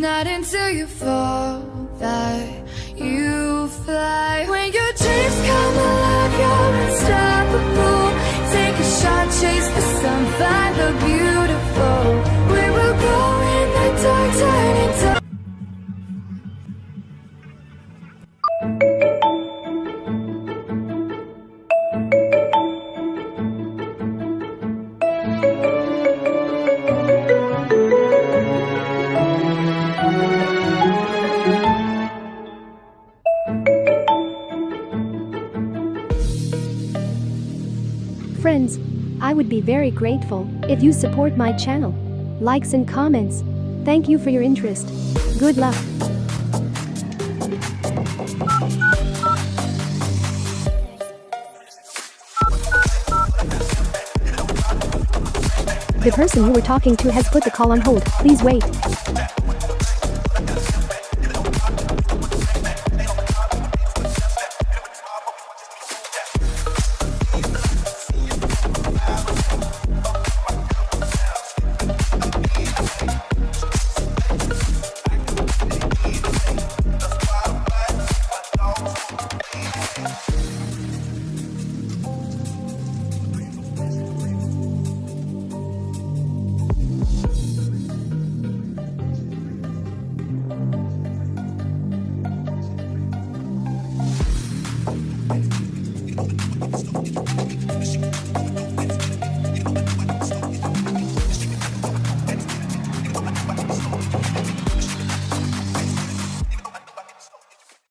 not until you fall that you fly. When your dreams come alive, you're unstoppable. Take a shot, chase the sun, find the beautiful. We will go in the dark, turn into Friends, I would be very grateful if you support my channel. Likes and comments. Thank you for your interest. Good luck. The person you were talking to has put the call on hold. Please wait.